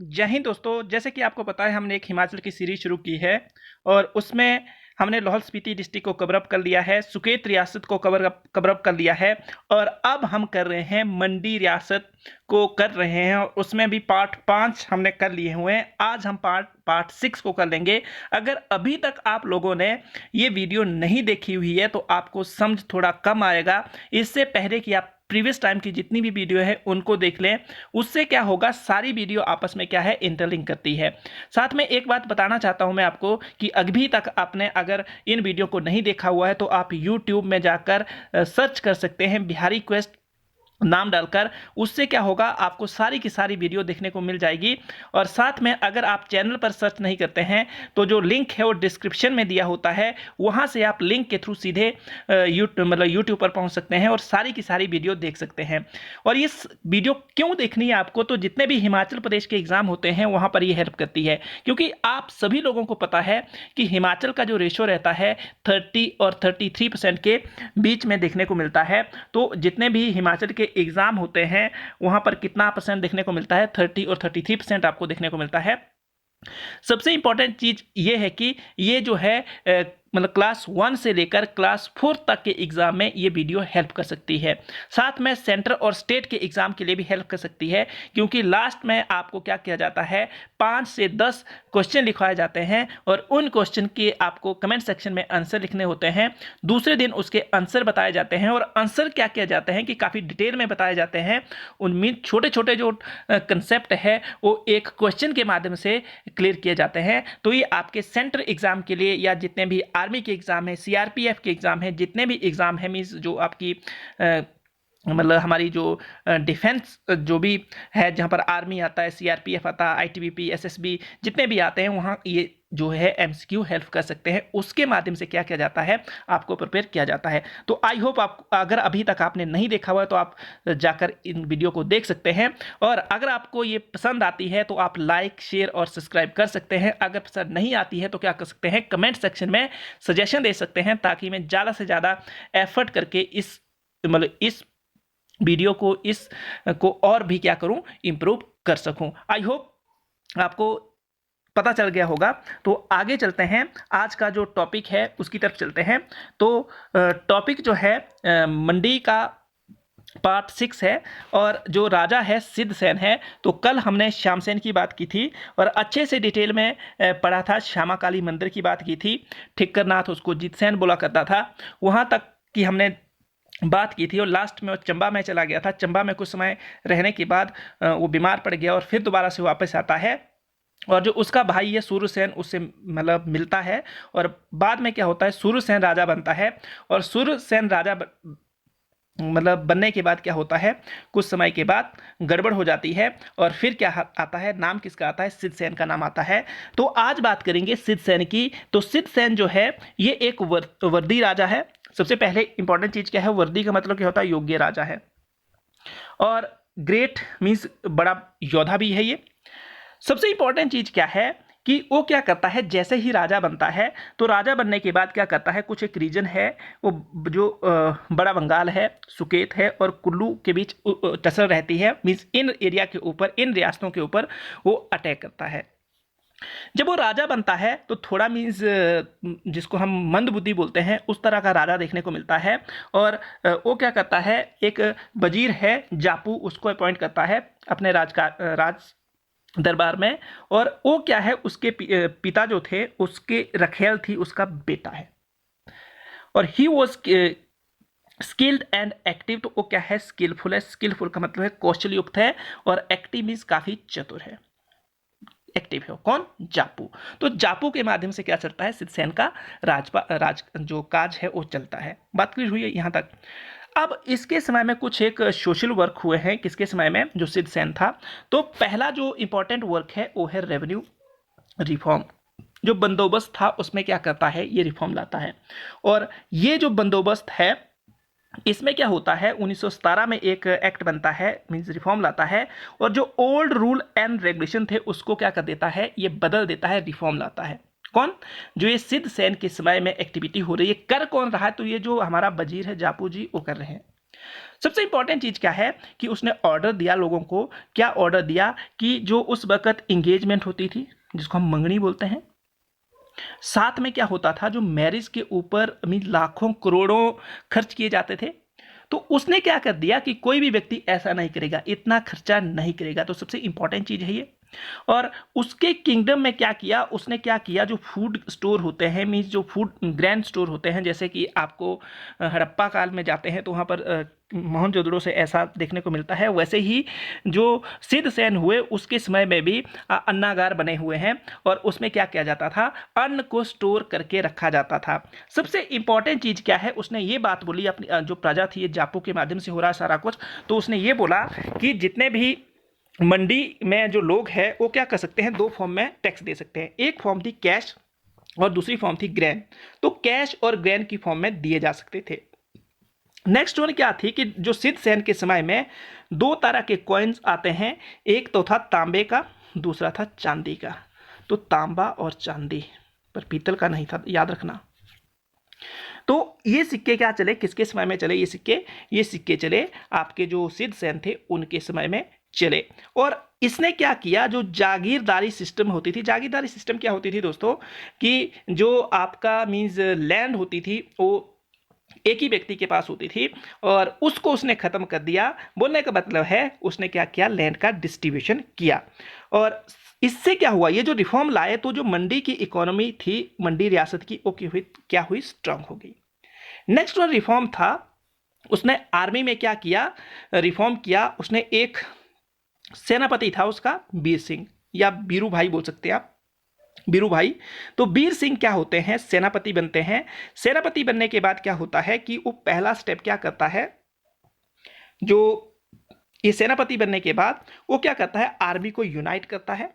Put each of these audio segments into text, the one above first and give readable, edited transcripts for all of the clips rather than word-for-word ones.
जय हिंद दोस्तों। जैसे कि आपको पता है हमने एक हिमाचल की सीरीज शुरू की है और उसमें हमने लाहौल स्पीति डिस्ट्रिक्ट को कवर अप कर लिया है, सुकेत रियासत को कवर अप कर लिया है और अब हम कर रहे हैं मंडी रियासत को कर रहे हैं और उसमें भी पार्ट 5 हमने कर लिए हुए हैं। आज हम पार्ट 6 को कर लेंगे। अगर अभी तक आप लोगों ने ये वीडियो नहीं देखी हुई है तो आपको समझ थोड़ा कम आएगा। इससे पहले कि आप प्रीवियस टाइम की जितनी भी वीडियो है उनको देख लें। उससे क्या होगा, सारी वीडियो आपस में क्या है, इंटरलिंक करती है। साथ में एक बात बताना चाहता हूं मैं आपको कि अभी तक आपने अगर इन वीडियो को नहीं देखा हुआ है तो आप यूट्यूब में जाकर सर्च कर सकते हैं बिहारी क्वेस्ट नाम डालकर। उससे क्या होगा, आपको सारी की सारी वीडियो देखने को मिल जाएगी। और साथ में अगर आप चैनल पर सर्च नहीं करते हैं तो जो लिंक है वो डिस्क्रिप्शन में दिया होता है, वहां से आप लिंक के थ्रू सीधे यूट्यूब पर पहुंच सकते हैं और सारी की सारी वीडियो देख सकते हैं। और इस वीडियो क्यों देखनी है आपको, तो जितने भी हिमाचल प्रदेश के एग्जाम होते हैं वहां पर ये हेल्प करती है, क्योंकि आप सभी लोगों को पता है कि हिमाचल का जो रेशो रहता है 30 और 33% के बीच में देखने को मिलता है। तो जितने भी हिमाचल के एग्जाम होते हैं वहां पर कितना परसेंट देखने को मिलता है, 30 और 33% आपको देखने को मिलता है। सबसे इंपॉर्टेंट चीज ये है कि ये जो है क्लास 1 से लेकर क्लास 4 तक के एग्जाम में ये वीडियो हेल्प कर सकती है। साथ में सेंटर और स्टेट के एग्जाम के लिए भी हेल्प कर सकती है, क्योंकि लास्ट में आपको क्या किया जाता है, 5 से 10 क्वेश्चन लिखवाए जाते हैं और उन क्वेश्चन के आपको कमेंट सेक्शन में आंसर लिखने होते हैं। दूसरे दिन उसके आंसर बताए जाते हैं और आंसर क्या किया जाते हैं कि काफ़ी डिटेल में बताए जाते हैं। उनमें छोटे छोटे जो कंसेप्ट है वो एक क्वेश्चन के माध्यम से क्लियर किए जाते हैं। तो ये आपके सेंटर एग्जाम के लिए या जितने भी आर्मी के एग्जाम है, सीआरपीएफ के एग्जाम है, जितने भी एग्जाम है, मीन्स जो आपकी हमारी जो डिफेंस जो भी है, जहाँ पर आर्मी आता है, सीआरपीएफ आता है, आईटीबीपी, एसएसबी, जितने भी आते हैं वहाँ ये जो है एमसीक्यू हेल्प कर सकते हैं। उसके माध्यम से क्या किया जाता है, आपको प्रिपेयर किया जाता है। तो आई होप आप, अगर अभी तक आपने नहीं देखा हुआ है तो आप जाकर इन वीडियो को देख सकते हैं। और अगर आपको ये पसंद आती है तो आप लाइक, शेयर और सब्सक्राइब कर सकते हैं। अगर पसंद नहीं आती है तो क्या कर सकते हैं, कमेंट सेक्शन में सजेशन दे सकते हैं, ताकि मैं ज़्यादा से ज़्यादा एफर्ट करके इस वीडियो को और भी क्या करूं, इंप्रूव कर सकूं। आई होप आपको पता चल गया होगा। तो आगे चलते हैं, आज का जो टॉपिक है उसकी तरफ चलते हैं। तो टॉपिक जो है मंडी का पार्ट 6 है और जो राजा है सिद्धसेन है। तो कल हमने श्यामसेन की बात की थी और अच्छे से डिटेल में पढ़ा था। श्यामा काली मंदिर की बात की थी, ठिक्करनाथ उसको जितसेन बोला करता था, वहाँ तक की हमने बात की थी। और लास्ट में वो चंबा में चला गया था। चंबा में कुछ समय रहने के बाद वो बीमार पड़ गया और फिर दोबारा से वापस आता है और जो उसका भाई है सूर्यसेन उससे मिलता है और बाद में क्या होता है, सूर्यसेन राजा बनता है। और सूर्यसेन राजा बनने के बाद क्या होता है, कुछ समय के बाद गड़बड़ हो जाती है और फिर क्या आता है, नाम किसका आता है, सिद्धसेन का नाम आता है। तो आज बात करेंगे सिद्धसेन की। तो सिद्धसेन जो है ये एक वर्दी राजा है। सबसे पहले इंपॉर्टेंट चीज क्या है, वर्दी का मतलब क्या होता है, योग्य राजा है। और ग्रेट मीन्स बड़ा योद्धा भी है ये। सबसे इंपॉर्टेंट चीज क्या है कि वो क्या करता है, जैसे ही राजा बनता है तो राजा बनने के बाद क्या करता है, कुछ एक रीजन है वो जो बड़ा बंगाल है, सुकेत है और कुल्लू के बीच टसर रहती है, मीन्स इन एरिया के ऊपर, इन रियासतों के ऊपर वो अटैक करता है। जब वो राजा बनता है तो थोड़ा मीन्स जिसको हम मंदबुद्धि बोलते हैं उस तरह का राजा देखने को मिलता है। और वो क्या करता है, एक वजीर है जापू, उसको अपॉइंट करता है अपने राज दरबार में। और वो क्या है, उसके पिता जो थे उसके रखेल थी उसका बेटा है और he was skilled and active. तो वो क्या है, स्किलफुल है। स्किलफुल का मतलब है कौशल युक्त है और एक्टिव मीन्स काफी चतुर है, एक्टिव है। कौन, जापू। तो जापू के माध्यम से क्या चलता है, सिद्धसेन का राज जो काज है वो चलता है। बात क्लियर हुई है यहां तक। अब इसके समय में कुछ एक सोशल वर्क हुए हैं, किसके समय में, जो सिद्धसेन था। तो पहला जो इंपॉर्टेंट वर्क है वो है रेवेन्यू रिफॉर्म। जो बंदोबस्त था उसमें क्या करता है, ये रिफॉर्म लाता है। और ये जो बंदोबस्त है इसमें क्या होता है, 1917 में एक एक्ट बनता है, मींस रिफॉर्म लाता है। और जो ओल्ड रूल एंड रेगुलेशन थे उसको क्या कर देता है, ये बदल देता है, रिफॉर्म लाता है। कौन, जो ये सिद्धसेन के समय में एक्टिविटी हो रही है, कर कौन रहा है, तो ये जो हमारा वजीर है जापू जी वो कर रहे हैं। सबसे इंपॉर्टेंट चीज़ क्या है कि उसने ऑर्डर दिया लोगों को, क्या ऑर्डर दिया कि जो उस वक्त इंगेजमेंट होती थी जिसको हम मंगनी बोलते हैं, साथ में क्या होता था जो मैरिज के ऊपर मीन लाखों करोड़ों खर्च किए जाते थे, तो उसने क्या कर दिया कि कोई भी व्यक्ति ऐसा नहीं करेगा, इतना खर्चा नहीं करेगा। तो सबसे इंपॉर्टेंट चीज़ है ये। और उसके किंगडम में क्या किया, उसने क्या किया, जो फूड स्टोर होते हैं मीन्स जो फूड ग्रैंड स्टोर होते हैं, जैसे कि आपको हड़प्पा काल में जाते हैं तो वहाँ पर मोहनजोदड़ो से ऐसा देखने को मिलता है, वैसे ही जो सिद्धसेन हुए उसके समय में भी अन्नागार बने हुए हैं और उसमें क्या किया जाता था, अन्न को स्टोर करके रखा जाता था। सबसे इंपॉर्टेंट चीज़ क्या है, उसने ये बात बोली, अपनी जो प्रजा थी, ये जापू के माध्यम से हो रहा है सारा कुछ, तो उसने ये बोला कि जितने भी मंडी में जो लोग हैं वो क्या कर सकते हैं, दो फॉर्म में टैक्स दे सकते हैं। एक फॉर्म थी कैश और दूसरी फॉर्म थी ग्रेन। तो कैश और ग्रेन की फॉर्म में दिए जा सकते थे। नेक्स्ट वन क्या थी कि जो सिद्धसेन के समय में दो तरह के कॉइन्स आते हैं, एक तो था तांबे का, दूसरा था चांदी का। तो तांबा और चांदी, पर पीतल का नहीं था, याद रखना। तो ये सिक्के क्या चले, किसके समय में चले ये सिक्के चले आपके जो सिद्धसेन थे उनके समय में चले। और इसने क्या किया, जो जागीरदारी सिस्टम होती थी, जागीरदारी सिस्टम क्या होती थी दोस्तों, कि जो आपका मीन्स लैंड होती थी वो एक ही व्यक्ति के पास होती थी और उसको उसने खत्म कर दिया। बोलने का मतलब है उसने क्या किया, लैंड का डिस्ट्रीब्यूशन किया। और इससे क्या हुआ, ये जो रिफॉर्म लाए तो जो मंडी की इकोनॉमी थी, मंडी रियासत की, वो क्या हुई, स्ट्रांग हो गई। नेक्स्ट वन रिफॉर्म था, उसने आर्मी में क्या किया, रिफॉर्म किया। उसने एक सेनापति था उसका बीर सिंह, या बीरू भाई बोल सकते हैं आप, बीरू भाई। तो बीर सिंह क्या होते हैं, सेनापति बनते हैं। सेनापति बनने के बाद क्या होता है कि वो पहला स्टेप क्या करता है, जो ये सेनापति बनने के बाद वो क्या करता है, आर्मी को यूनाइट करता है।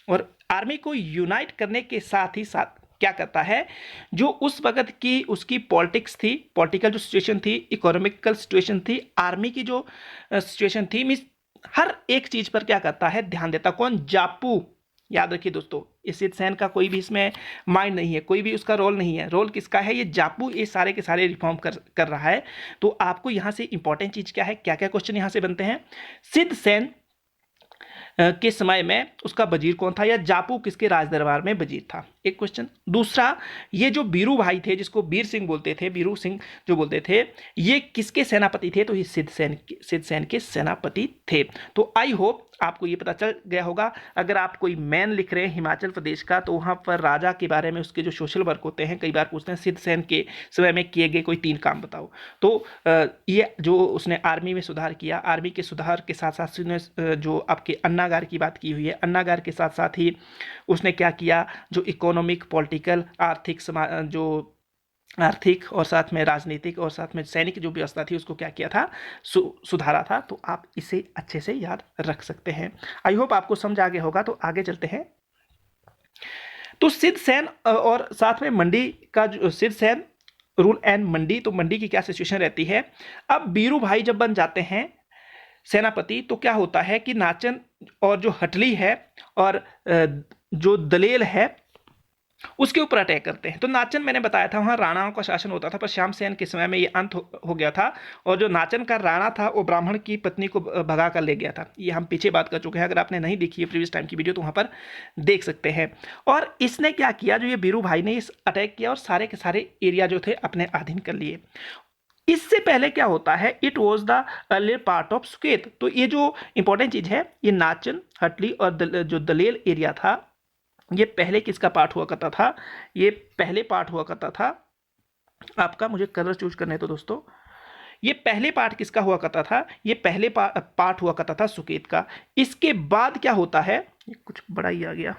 और आर्मी को यूनाइट करने के साथ ही साथ क्या करता है, जो उस वक्त की उसकी पॉलिटिक्स थी, पॉलिटिकल जो सिचुएशन थी, इकोनॉमिकल सिचुएशन थी, आर्मी की जो सिचुएशन थी, मीन्स हर एक चीज पर क्या करता है, ध्यान देता। कौन, जापू। याद रखिए दोस्तों, इस सिद्धसेन का कोई भी इसमें माइंड नहीं है, कोई भी उसका रोल नहीं है। रोल किसका है, ये जापू ये सारे के सारे रिफॉर्म कर रहा है। तो आपको यहां से इंपॉर्टेंट चीज क्या है, क्या क्या क्वेश्चन यहां से बनते हैं, सिद्धसेन के समय में उसका वजीर कौन था, या जापू किसके राज दरबार में वजीर था, एक क्वेश्चन। दूसरा, ये जो बीरू भाई थे जिसको बीर सिंह बोलते थे, बीरू सिंह जो बोलते थे, ये किसके सेनापति थे, तो ये सिद्धसेन के सेनापति थे। तो आई होप आपको ये पता चल गया होगा। अगर आप कोई मैन लिख रहे हैं हिमाचल प्रदेश का, तो वहाँ पर राजा के बारे में उसके जो सोशल वर्क होते हैं, कई बार पूछते हैं सिद्धसेन के समय में किए गए कोई 3 काम बताओ। तो ये जो उसने आर्मी में सुधार किया, आर्मी के सुधार के साथ साथ उसने जो आपके अन्नागार की बात की हुई है, अन्नागार के साथ साथ ही उसने क्या किया, जो इकोनॉमिक, पॉलिटिकल, आर्थिक जो आर्थिक और साथ में राजनीतिक और साथ में सैनिक जो व्यवस्था थी उसको क्या किया था, सुधारा था। तो आप इसे अच्छे से याद रख सकते हैं। आई होप आपको समझ आ गया होगा। तो आगे चलते हैं। तो सिद्धसेन और साथ में मंडी का जो सिद्धसेन रूल एंड मंडी, तो मंडी की क्या सिचुएशन रहती है। अब बीरू भाई जब बन जाते हैं सेनापति, तो क्या होता है कि नाचन और जो हटली है और जो दलेल है उसके ऊपर अटैक करते हैं। तो नाचन मैंने बताया था वहाँ राणाओं का शासन होता था, पर श्यामसेन के समय में ये अंत हो गया था। और जो नाचन का राणा था वो ब्राह्मण की पत्नी को भगा कर ले गया था। ये हम पीछे बात कर चुके हैं, अगर आपने नहीं देखी है प्रीवियस टाइम की वीडियो तो वहाँ पर देख सकते हैं। और इसने क्या किया, जो ये बीरू भाई ने इस अटैक किया और सारे के सारे एरिया जो थे अपने अधीन कर लिए। इससे पहले क्या होता है, it was the earlier part of Suket. तो ये जो इंपॉर्टेंट चीज है, ये नाचन, हटली और जो दलेल एरिया था, ये पहले किसका पार्ट हुआ करता था, ये पहले पार्ट हुआ करता था आपका, मुझे कलर चूज करने तो दोस्तों, ये पहले पार्ट किसका हुआ करता था, ये पहले पार्ट हुआ करता था सुकेत का। इसके बाद क्या होता है, ये कुछ बड़ा ही आ गया,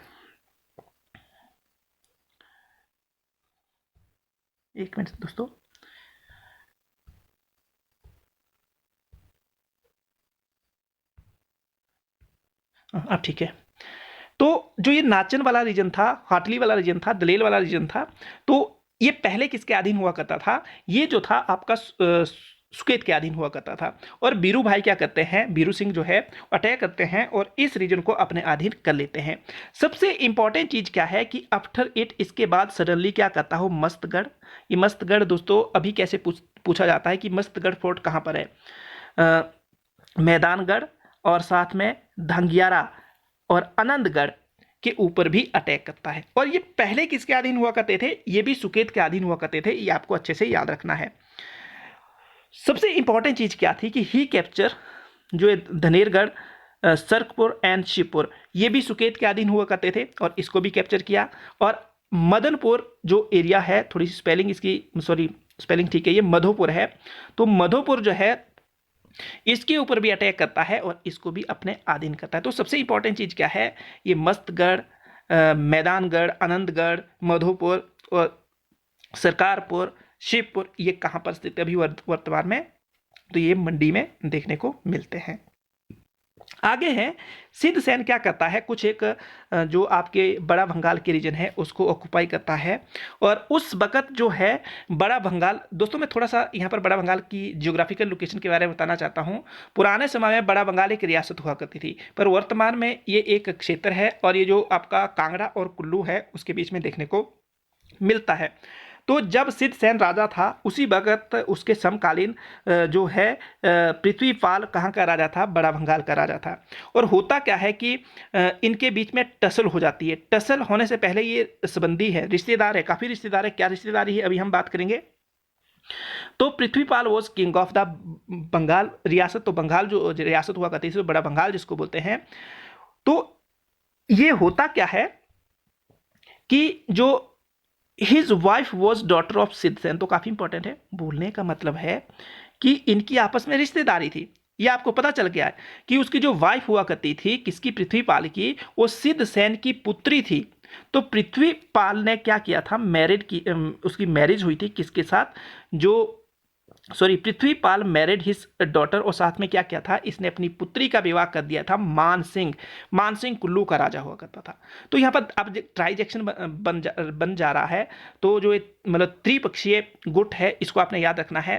एक मिनट दोस्तों। अब ठीक है। तो जो ये नाचन वाला रीजन था, हाटली वाला रीजन था, दलेल वाला रीजन था, तो ये पहले किसके अधीन हुआ करता था, ये जो था आपका सुकेत के अधीन हुआ करता था। और बीरू भाई क्या करते हैं, बीरू सिंह जो है अटैक करते हैं और इस रीजन को अपने अधीन कर लेते हैं। सबसे इंपॉर्टेंट चीज क्या है कि आफ्टर इट, इसके बाद सडनली क्या करता हो, मस्तगढ़। ये मस्तगढ़ दोस्तों अभी कैसे पूछा जाता है कि मस्तगढ़ फोर्ट कहाँ पर है। मैदानगढ़ और साथ में धंगियारा और आनंदगढ़ के ऊपर भी अटैक करता है। और ये पहले किसके अधीन हुआ करते थे? ये भी सुकेत के अधीन हुआ करते थे, ये आपको अच्छे से याद रखना है। सबसे इंपॉर्टेंट चीज क्या थी कि ही कैप्चर जो धनेरगढ़, सरकपुर एंड शिवपुर, ये भी सुकेत के अधीन हुआ करते थे और इसको भी कैप्चर किया। और मदनपुर जो एरिया है, थोड़ी सी स्पेलिंग इसकी, सॉरी स्पेलिंग ठीक है, ये मधोपुर है, तो मधोपुर जो है इसके ऊपर भी अटैक करता है और इसको भी अपने अधीन करता है। तो सबसे इंपॉर्टेंट चीज क्या है? ये मस्तगढ़, मैदानगढ़, आनंदगढ़, मधोपुर और सरकारपुर, शिवपुर, ये कहाँ पर स्थित है अभी वर्तमान में? तो ये मंडी में देखने को मिलते हैं। आगे है सिद्ध सेन क्या करता है, कुछ एक जो आपके बड़ा बंगाल के रीजन है उसको ऑक्युपाई करता है। और उस वक्त जो है बड़ा बंगाल, दोस्तों मैं थोड़ा सा यहाँ पर बड़ा बंगाल की जियोग्राफिकल लोकेशन के बारे में बताना चाहता हूँ। पुराने समय में बड़ा बंगाल एक रियासत हुआ करती थी, पर वर्तमान में ये एक क्षेत्र है और ये जो आपका कांगड़ा और कुल्लू है उसके बीच में देखने को मिलता है। तो जब सिद्ध सेन राजा था उसी वक्त उसके समकालीन जो है पृथ्वीपाल कहाँ का राजा था? बड़ा बंगाल का राजा था। और होता क्या है कि इनके बीच में टसल हो जाती है। टसल होने से पहले ये संबंधी है, रिश्तेदार है, काफ़ी रिश्तेदार है। क्या रिश्तेदारी है अभी हम बात करेंगे। तो Prithvipal was king of the Bengal रियासत, तो बंगाल जो रियासत हुआ करती थी, बड़ा बंगाल जिसको बोलते हैं। तो ये होता क्या है कि जो his wife was daughter of सिद्ध सेन, तो काफी इंपॉर्टेंट है। बोलने का मतलब है कि इनकी आपस में रिश्तेदारी थी। ये आपको पता चल गया है कि उसकी जो वाइफ हुआ करती थी किसकी? पृथ्वीपाल की, वो सिद्ध सेन की पुत्री थी। तो पृथ्वीपाल ने क्या किया था? मैरिड की, उसकी मैरिज हुई थी किसके साथ? जो पृथ्वीपाल मैरिड हिज डॉटर, और साथ में क्या किया था? इसने अपनी पुत्री का विवाह कर दिया था मान सिंह। मान सिंह कुल्लू का राजा हुआ करता था। तो यहाँ पर अब ट्रांजैक्शन बन जा रहा है। तो जो मतलब त्रिपक्षीय गुट है इसको आपने याद रखना है।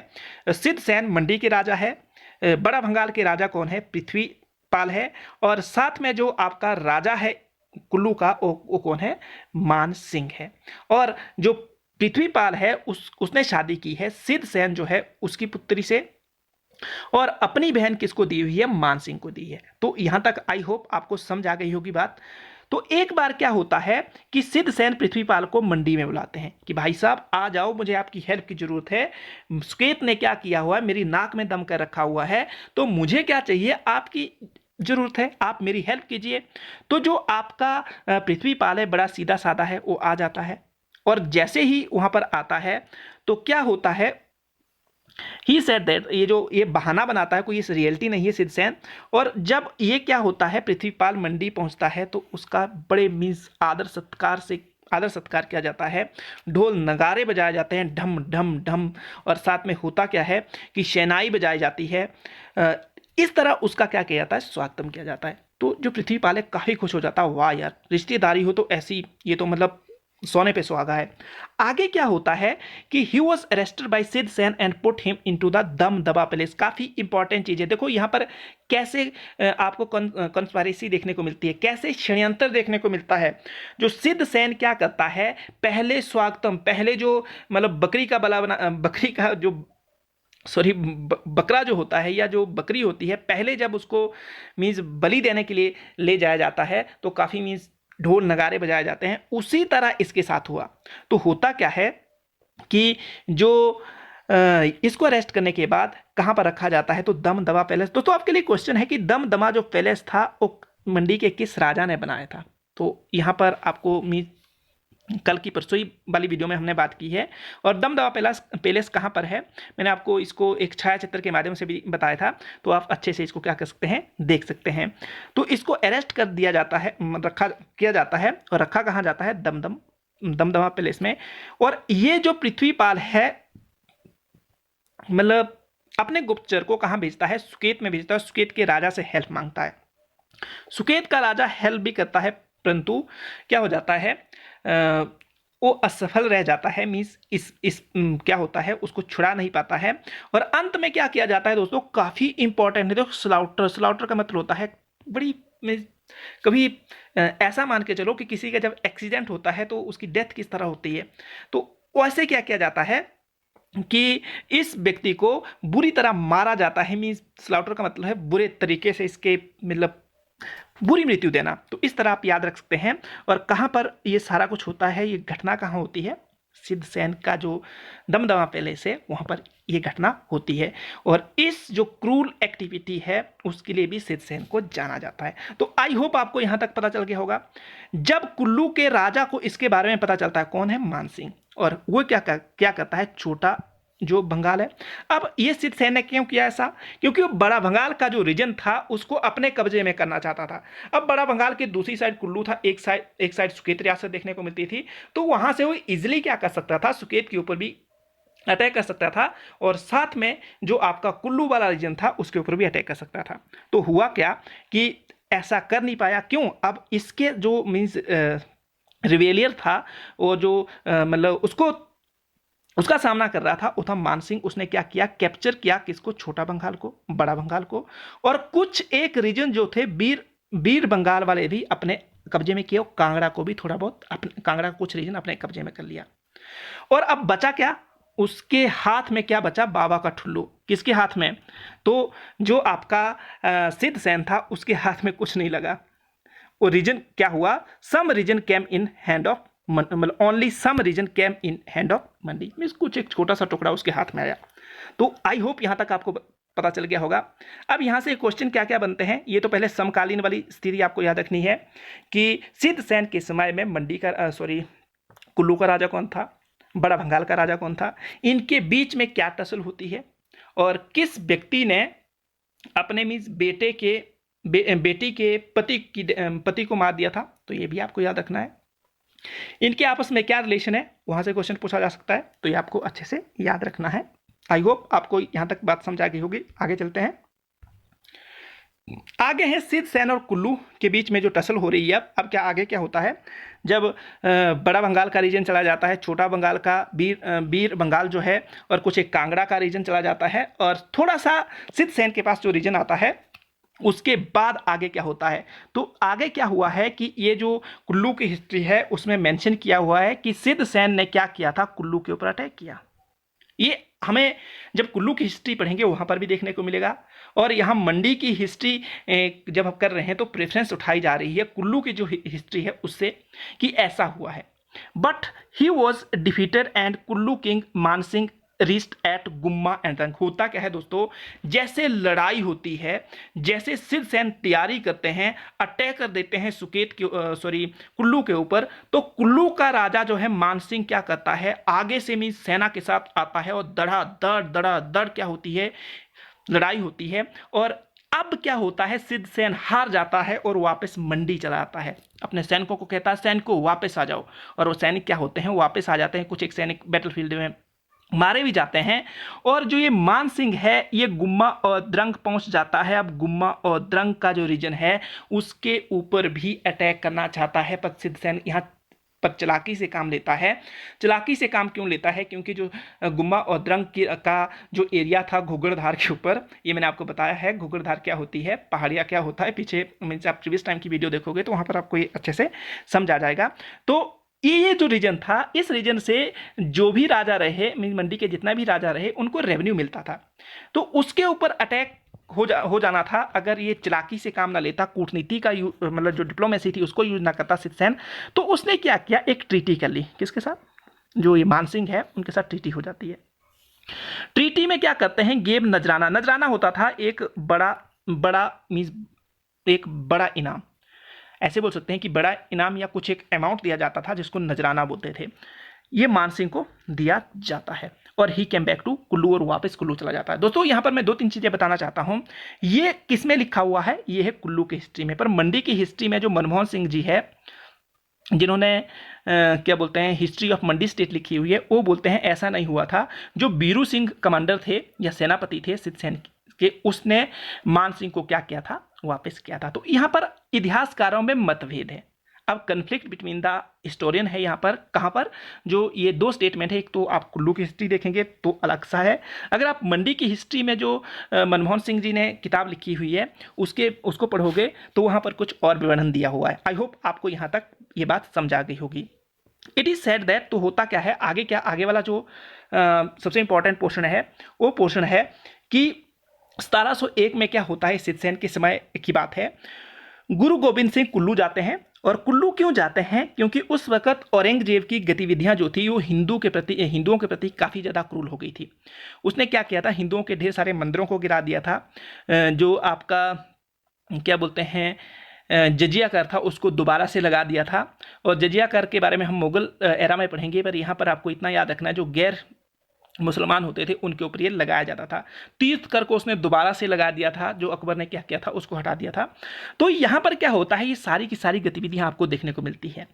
सिद्ध सेन मंडी के राजा है, बड़ा बंगाल के राजा कौन है? पृथ्वीपाल है, और साथ में जो आपका राजा है कुल्लू का वो कौन है? मान सिंह है। और जो पृथ्वीपाल है उसने शादी की है सिद्ध सेन जो है उसकी पुत्री से, और अपनी बहन किसको दी हुई है? मान सिंह को दी है। तो यहां तक आई होप आपको समझ आ गई होगी बात। तो एक बार क्या होता है कि सिद्ध सेन पृथ्वीपाल को मंडी में बुलाते हैं कि भाई साहब आ जाओ, मुझे आपकी हेल्प की जरूरत है। सुकेत ने क्या किया हुआ है? मेरी नाक में दम कर रखा हुआ है, तो मुझे क्या चाहिए? आपकी जरूरत है, आप मेरी हेल्प कीजिए। तो जो आपका पृथ्वीपाल है बड़ा सीधा साधा है, वो आ जाता है। और जैसे ही वहां पर आता है तो क्या होता है? ही सेड दैट, ये बहाना बनाता है, कोई इस रियलिटी नहीं है सिद्ध सेन। और जब ये क्या होता है, पृथ्वीपाल मंडी पहुंचता है तो उसका बड़े मीन्स आदर सत्कार किया जाता है। ढोल नगारे बजाए जाते हैं, ढम ढम ढम। और साथ में होता क्या है कि शहनाई बजाई जाती है। इस तरह उसका क्या किया जाता है? स्वागतम किया जाता है। तो जो पृथ्वीपाल है काफी खुश हो जाता है, वाह यार रिश्तेदारी हो तो ऐसी, ये तो मतलब सोने पे सुहागा है। आगे क्या होता है कि ही वॉज अरेस्टेड बाय सिद्ध Sen and put him into the Damdama palace. काफी इंपॉर्टेंट चीज है। देखो यहां पर कैसे आपको कंस्पायरेसी देखने को मिलती है, कैसे षड्यंत्र देखने को मिलता है। जो सिद्ध सेन क्या करता है, पहले स्वागतम, पहले जो मतलब बकरी का बला बना, बकरी का जो बकरा जो होता है या जो बकरी होती है, पहले जब उसको मीन्स बलि देने के लिए ले जाया जाता है तो काफी मीन्स ढोल नगारे बजाए जाते हैं। उसी तरह इसके साथ हुआ। तो होता क्या है कि जो इसको अरेस्ट करने के बाद कहां पर रखा जाता है? तो दमदमा पैलेस। दोस्तों आपके लिए क्वेश्चन है कि दमदमा जो पैलेस था वो मंडी के किस राजा ने बनाया था? तो यहां पर आपको कल की परसों ही वाली वीडियो में हमने बात की है। और दमदमा पैलेस कहाँ पर है मैंने आपको इसको एक छाया चित्र के माध्यम से भी बताया था, तो आप अच्छे से इसको क्या कर सकते हैं, देख सकते हैं। तो इसको अरेस्ट कर दिया जाता है, किया जाता है, और रखा कहाँ जाता है? दमदमा पैलेस में। और ये जो पृथ्वीपाल है मतलब अपने गुप्तचर को कहाँ भेजता है? सुकेत में भेजता है। सुकेत के राजा से हेल्प मांगता है। सुकेत का राजा हेल्प भी करता है, परंतु क्या हो जाता है, वो असफल रह जाता है। मीन्स इस क्या होता है, उसको छुड़ा नहीं पाता है। और अंत में क्या किया जाता है दोस्तों, काफी इंपॉर्टेंट है। तो स्लाउटर का मतलब होता है बड़ी, कभी ऐसा मान के चलो कि किसी का जब एक्सीडेंट होता है तो उसकी डेथ किस तरह होती है, तो वैसे क्या किया जाता है कि इस व्यक्ति को बुरी तरह मारा जाता है, मीन्स स्लाउटर का मतलब है बुरे तरीके से इसके मतलब बुरी मृत्यु देना। तो इस तरह आप याद रख सकते हैं। और कहाँ पर ये सारा कुछ होता है, ये घटना कहाँ होती है, सिद्धसेन का जो दमदमा पैलेस है वहाँ पर ये घटना होती है। और इस जो क्रूर एक्टिविटी है उसके लिए भी सिद्धसेन को जाना जाता है। तो आई होप आपको यहाँ तक पता चल गया होगा। जब कुल्लू के राजा को इसके बारे में पता चलता है, कौन है, मानसिंह, और वो क्या करता है, छोटा जो बंगाल है। अब ये सिद्धसेन ने क्यों किया ऐसा, क्योंकि वो बड़ा बंगाल का जो रीजन था उसको अपने कब्जे में करना चाहता था। अब बड़ा बंगाल के दूसरी साइड कुल्लू था, एक साइड सुकेत रियासत देखने को मिलती थी। तो वहां से वो इजिली क्या कर सकता था, सुकेत के ऊपर भी अटैक कर सकता था, और साथ में जो आपका कुल्लू वाला रीजन था उसके ऊपर भी अटैक कर सकता था। तो हुआ क्या कि ऐसा कर नहीं पाया। क्यों, अब इसके जो मीन्स रिवेलियर था, वो जो मतलब उसका सामना कर रहा था वो था मानसिंह। उसने क्या किया, कैप्चर किया किसको, छोटा बंगाल को, बड़ा बंगाल को, और कुछ एक रीजन जो थे वीर बंगाल वाले भी अपने कब्जे में किए। कांगड़ा को भी थोड़ा बहुत, अपने कांगड़ा का कुछ रीजन अपने कब्जे में कर लिया। और अब बचा क्या, उसके हाथ में क्या बचा, बाबा का ठुल्लू। किसके हाथ में, तो जो आपका सिद्धसेन था उसके हाथ में कुछ नहीं लगा। वो रीजन क्या हुआ, some reason came in hand of, मतलब only some reason came in hand of Mandi, means कुछ एक छोटा सा टुकड़ा उसके हाथ में आया। तो आई होप यहाँ तक आपको पता चल गया होगा। अब यहाँ से क्वेश्चन क्या क्या बनते हैं, ये तो पहले समकालीन वाली स्थिति आपको याद रखनी है कि सिद्धसेन के समय में मंडी का कुल्लू का राजा कौन था, बड़ा बंगाल का राजा कौन था, इनके बीच में क्या टसल होती है, और किस व्यक्ति ने अपने मीन्स बेटी के पति को मार दिया था। तो ये भी आपको याद रखना है। इनके आपस में क्या रिलेशन है, वहां से क्वेश्चन पूछा जा सकता है। तो ये आपको अच्छे से याद रखना है। आई होप आपको यहां तक बात समझ आ गई होगी। आगे चलते हैं। आगे है सिद्धसेन और कुल्लू के बीच में जो टसल हो रही है। अब क्या आगे क्या होता है, जब बड़ा बंगाल का रीजन चला जाता है, छोटा बंगाल का वीर बंगाल जो है, और कुछ एक कांगड़ा का रीजन चला जाता है, और थोड़ा सा सिद्धसेन के पास जो रीजन आता है, उसके बाद आगे क्या होता है। तो आगे क्या हुआ है कि ये जो कुल्लू की हिस्ट्री है उसमें मेंशन किया हुआ है कि सिद्धसेन ने क्या किया था, कुल्लू के ऊपर अटैक किया। ये हमें जब कुल्लू की हिस्ट्री पढ़ेंगे वहां पर भी देखने को मिलेगा। और यहाँ मंडी की हिस्ट्री जब हम कर रहे हैं तो प्रेफरेंस उठाई जा रही है कुल्लू की जो हिस्ट्री है उससे, कि ऐसा हुआ है। But he was defeated and Kullu king Mansingh rest at Gumma and Rang. होता क्या है दोस्तों, जैसे लड़ाई होती है, जैसे सिद्धसेन तैयारी करते हैं, अटैक कर देते हैं सुकेत के कुल्लू के ऊपर, तो कुल्लू का राजा जो है मानसिंह क्या करता है, आगे से भी सेना के साथ आता है, और दड़ा दड़ क्या होती है, लड़ाई होती है। और अब क्या होता है, सिद्धसेन हार जाता है और वापस मंडी चला आता है। अपने सैनिकों को कहता है सैनिकों वापस आ जाओ, और वो सैनिक क्या होते हैं, वापस आ जाते हैं। कुछ एक सैनिक बैटलफील्ड में मारे भी जाते हैं। और जो ये मानसिंह है ये गुम्मा और द्रंग पहुंच जाता है। अब गुम्मा और द्रंग का जो रीजन है उसके ऊपर भी अटैक करना चाहता है, पर सिद्धसेन यहाँ पर चालाकी से काम लेता है। चालाकी से काम क्यों लेता है, क्योंकि जो गुम्मा और द्रंग का जो एरिया था घुघड़धार के ऊपर, ये मैंने आपको बताया है घुघड़धार क्या होती है, पहाड़िया क्या होता है। पीछे मीन्स आप प्रीवियस टाइम की वीडियो देखोगे तो वहाँ पर आपको ये अच्छे से समझ आ जाएगा। तो ये जो रीजन था, इस रीजन से जो भी राजा रहे, मंडी के जितना भी राजा रहे, उनको रेवेन्यू मिलता था। तो उसके ऊपर अटैक हो जाना था अगर ये चालाकी से काम ना लेता, कूटनीति का मतलब जो डिप्लोमेसी थी उसको यूज ना करता सिद्धसेन। तो उसने क्या किया, एक ट्रीटी कर ली। किसके साथ, जो ये मानसिंह है उनके साथ ट्रीटी हो जाती है। ट्रीटी में क्या करते हैं, गेम नजराना। नजराना होता था एक बड़ा मीन्स एक बड़ा इनाम, ऐसे बोल सकते हैं कि बड़ा इनाम या कुछ एक अमाउंट दिया जाता था जिसको नजराना बोलते थे। ये मानसिंह को दिया जाता है और he came back to Kullu, और वापस कुल्लू चला जाता है। दोस्तों यहाँ पर मैं 2-3 चीजें बताना चाहता हूँ। ये किस में लिखा हुआ है, ये है कुल्लू की हिस्ट्री में। पर मंडी की हिस्ट्री में जो मनमोहन सिंह जी है, जिन्होंने क्या बोलते हैं हिस्ट्री ऑफ मंडी स्टेट लिखी हुई है, वो बोलते हैं ऐसा नहीं हुआ था। जो बीरू सिंह कमांडर थे या सेनापति थे सिद्धसेन के, उसने मान सिंह को क्या किया था, वापस किया था। तो यहाँ पर इतिहासकारों में मतभेद है। अब कन्फ्लिक्ट बिटवीन द हिस्टोरियन है यहाँ पर। कहाँ पर, जो ये 2 स्टेटमेंट है, एक तो आप कुल्लू की हिस्ट्री देखेंगे तो अलग सा है। अगर आप मंडी की हिस्ट्री में जो मनमोहन सिंह जी ने किताब लिखी हुई है उसको पढ़ोगे तो वहाँ पर कुछ और विवरण दिया हुआ है। आई होप आपको यहाँ तक ये बात समझ आ गई होगी। इट इज सेड दैट, तो होता क्या है आगे, क्या आगे वाला जो सबसे इंपॉर्टेंट पोर्शन है वो पोर्शन है कि 1701 में क्या होता है। सिद्धसेन के समय की बात है। गुरु गोविंद सिंह कुल्लू जाते हैं। और कुल्लू क्यों जाते हैं? क्योंकि उस वक्त औरंगजेब की गतिविधियां जो थी वो हिंदुओं के प्रति काफ़ी ज़्यादा क्रूर हो गई थी। उसने क्या किया था, हिंदुओं के ढेर सारे मंदिरों को गिरा दिया था। जो आपका क्या बोलते हैं जजिया कर था उसको दोबारा से लगा दिया था। और जजिया कर के बारे में हम मुगल एरा में पढ़ेंगे, पर यहाँ पर आपको इतना याद रखना है जो गैर मुसलमान होते थे उनके ऊपर ये लगाया जाता था। तीर्थ कर को उसने दोबारा से लगा दिया था, जो अकबर ने क्या किया था उसको हटा दिया था। तो यहाँ पर क्या होता है, ये सारी की सारी गतिविधियां आपको देखने को मिलती है।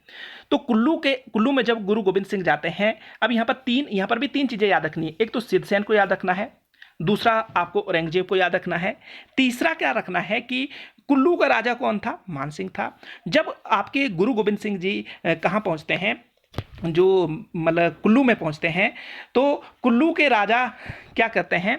तो कुल्लू में जब गुरु गोविंद सिंह जाते हैं, अब यहाँ पर भी तीन चीजें याद रखनी है। एक तो सिद्धसेन को याद रखना है, दूसरा आपको औरंगजेब को याद रखना है, तीसरा क्या रखना है कि कुल्लू का राजा कौन था? मान सिंह था। जब आपके गुरु गोविंद सिंह जी कहाँ पहुंचते हैं, जो मतलब कुल्लू में पहुंचते हैं, तो कुल्लू के राजा क्या करते हैं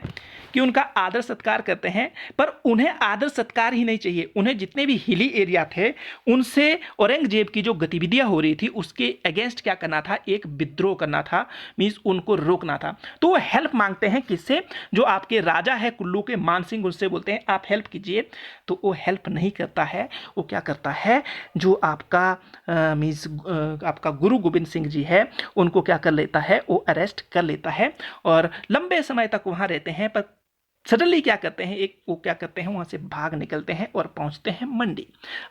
कि उनका आदर सत्कार करते हैं। पर उन्हें आदर सत्कार ही नहीं चाहिए, उन्हें जितने भी हिली एरिया थे उनसे औरंगजेब की जो गतिविधियां हो रही थी उसके अगेंस्ट क्या करना था, एक विद्रोह करना था, मीन्स उनको रोकना था। तो वो हेल्प मांगते हैं किससे? जो आपके राजा है कुल्लू के मान सिंह, उससे बोलते हैं आप हेल्प कीजिए। तो वो हेल्प नहीं करता है, वो क्या करता है, जो आपका मीन्स आपका गुरु गोविंद सिंह जी है उनको क्या कर लेता है, वो अरेस्ट कर लेता है और लंबे समय तक वहाँ रहते हैं। पर सडनली क्या करते हैं, वो क्या करते हैं, वहां से भाग निकलते हैं और पहुंचते हैं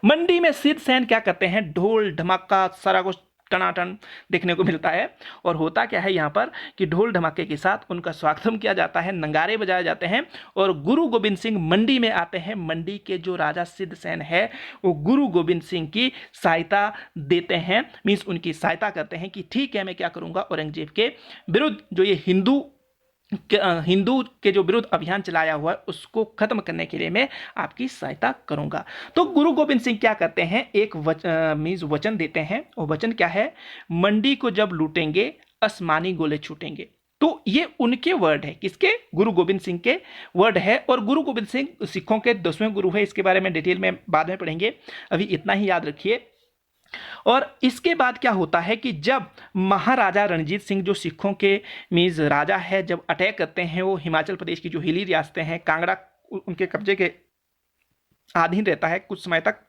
मंडी में सिद्धसेन क्या करते हैं, ढोल धमाका सारा कुछ टनाटन देखने को मिलता है। और होता क्या है यहाँ पर कि ढोल धमाके के साथ उनका स्वागत किया जाता है, नंगारे बजाए जाते हैं और गुरु गोविंद सिंह मंडी में आते हैं। मंडी के जो राजा सिद्धसेन है वो गुरु गोविंद सिंह की सहायता देते हैं, मीन्स उनकी सहायता करते हैं कि ठीक है मैं क्या करूंगा, औरंगजेब के विरुद्ध जो ये हिंदू के जो विरुद्ध अभियान चलाया हुआ है उसको खत्म करने के लिए मैं आपकी सहायता करूंगा। तो गुरु गोविंद सिंह क्या करते हैं, एक वचन देते हैं। और वचन क्या है, मंडी को जब लूटेंगे आसमानी गोले छूटेंगे। तो ये उनके वर्ड है, किसके? गुरु गोविंद सिंह के वर्ड है। और गुरु गोविंद सिंह सिखों के 10वें गुरु है, इसके बारे में डिटेल में बाद में पढ़ेंगे, अभी इतना ही याद रखिए। और इसके बाद क्या होता है कि जब महाराजा रणजीत सिंह जो सिखों के मीज राजा है, जब अटैक करते हैं, वो हिमाचल प्रदेश की जो हिली रियासतें हैं, कांगड़ा उनके कब्जे के अधीन रहता है कुछ समय तक।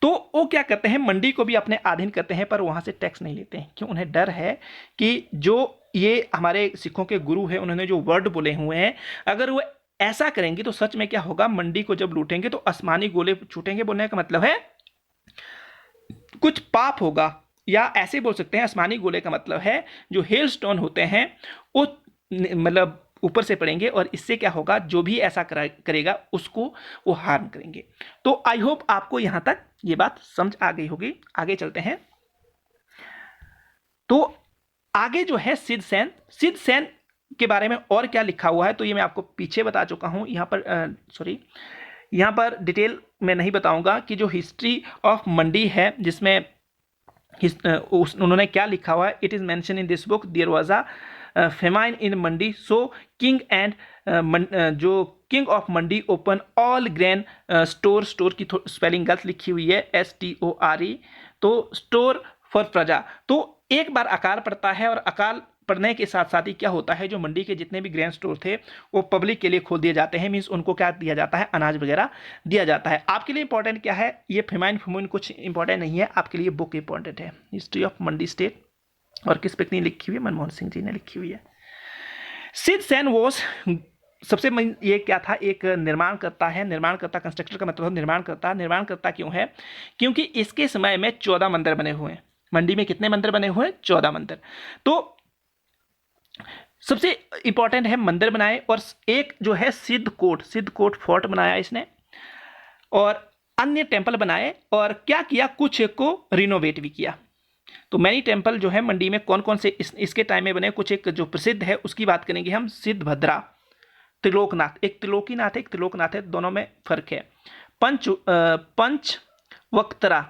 तो वो क्या करते हैं, मंडी को भी अपने अधीन करते हैं, पर वहां से टैक्स नहीं लेते हैं। क्यों? उन्हें डर है कि जो ये हमारे सिखों के गुरु हैं उन्होंने जो वर्ड बोले हुए हैं, अगर वो ऐसा करेंगे तो सच में क्या होगा, मंडी को जब लूटेंगे तो आसमानी गोले छूटेंगे। बोलने का मतलब है कुछ पाप होगा, या ऐसे बोल सकते हैं आसमानी गोले का मतलब है जो हेल स्टोन होते हैं वो मतलब ऊपर से पड़ेंगे और इससे क्या होगा, जो भी ऐसा करेगा उसको वो हार्म करेंगे। तो आई होप आपको यहां तक ये बात समझ आ गई होगी। आगे चलते हैं। तो आगे जो है सिद्धसेन के बारे में और क्या लिखा हुआ है, तो ये मैं आपको पीछे बता चुका हूं। यहाँ पर डिटेल में नहीं बताऊंगा कि जो हिस्ट्री ऑफ मंडी है जिसमें उन्होंने क्या लिखा हुआ है। It is mention in this book there was a famine in Mandi, so king and जो king of Mandi open all grain store की स्पेलिंग गलत लिखी हुई है, STORE, तो स्टोर फॉर प्रजा। तो एक बार अकाल पड़ता है और अकाल पढ़ने के साथ साथ ही क्या होता है, जो मंडी के जितने भी ग्रेन स्टोर थे वो पब्लिक के लिए खोल दिए जाते हैं, मीन्स उनको क्या दिया जाता है, अनाज वगैरह दिया जाता है। आपके लिए इंपॉर्टेंट क्या है, ये फेमाइन कुछ इंपॉर्टेंट नहीं है, आपके लिए बुक इंपॉर्टेंट है, हिस्ट्री ऑफ मंडी स्टेट। और किस व्यक्ति ने लिखी हुई है? मनमोहन सिंह जी ने लिखी हुई है। सिद्धसेन वॉज सबसे ये क्या था, एक निर्माणकर्ता है। निर्माणकर्ता, कंस्ट्रक्टर का मतलब निर्माणकर्ता। निर्माणकर्ता क्यों है? क्योंकि इसके समय में 14 मंदिर बने हुए हैं। मंडी में कितने मंदिर बने हुए हैं? 14 मंदिर। तो सबसे इंपॉर्टेंट है मंदिर बनाए, और एक जो है सिद्धकोट फोर्ट बनाया इसने, और अन्य टेंपल बनाए, और क्या किया, कुछ एक को रिनोवेट भी किया। तो मैनी टेंपल जो है मंडी में कौन कौन से इसके टाइम में बने, कुछ एक जो प्रसिद्ध है उसकी बात करेंगे हम। सिद्धभद्रा, त्रिलोकनाथ, एक त्रिलोकीनाथ है, एक त्रिलोकनाथ है, दोनों में फर्क है। पंचवक्तरा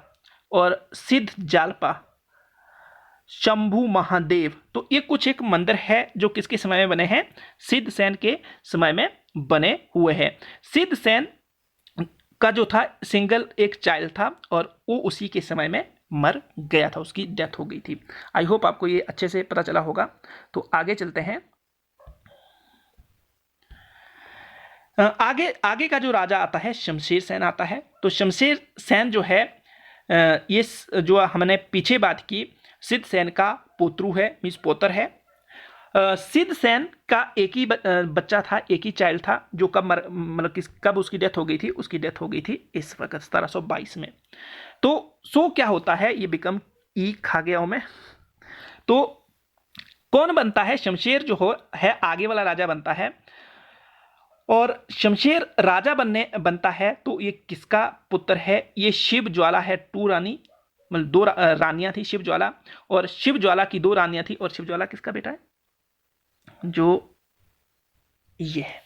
और सिद्ध जालपा, शंभु महादेव। तो ये कुछ एक मंदिर है जो किसके समय में बने हैं? सिद्धसेन के समय में बने हुए हैं। सिद्धसेन का जो था सिंगल एक चाइल्ड था और वो उसी के समय में मर गया था, उसकी डेथ हो गई थी। आई होप आपको ये अच्छे से पता चला होगा। तो आगे चलते हैं। आगे आगे का जो राजा आता है शमशेर सेन आता है। तो शमशेर सेन जो है ये जो हमने पीछे बात की सिद्ध सेन का पोतरू है, मीन्स पोतर है। सिद्ध सेन का एक ही बच्चा था, एक ही चाइल्ड था, जो मतलब कब उसकी डेथ हो गई थी, उसकी डेथ हो गई थी इस वक्त 1722 में। तो सो क्या होता है, ये बिकम ई खा गया हूं मैं। तो कौन बनता है, शमशेर जो हो है आगे वाला राजा बनता है। और शमशेर राजा बनता है तो ये किसका पुत्र है, ये शिव ज्वाला है। टू रानी, मतलब दो रानियां थी शिव ज्वाला, और शिव ज्वाला की दो रानियां थी। और शिव ज्वाला किसका बेटा है, जो ये है।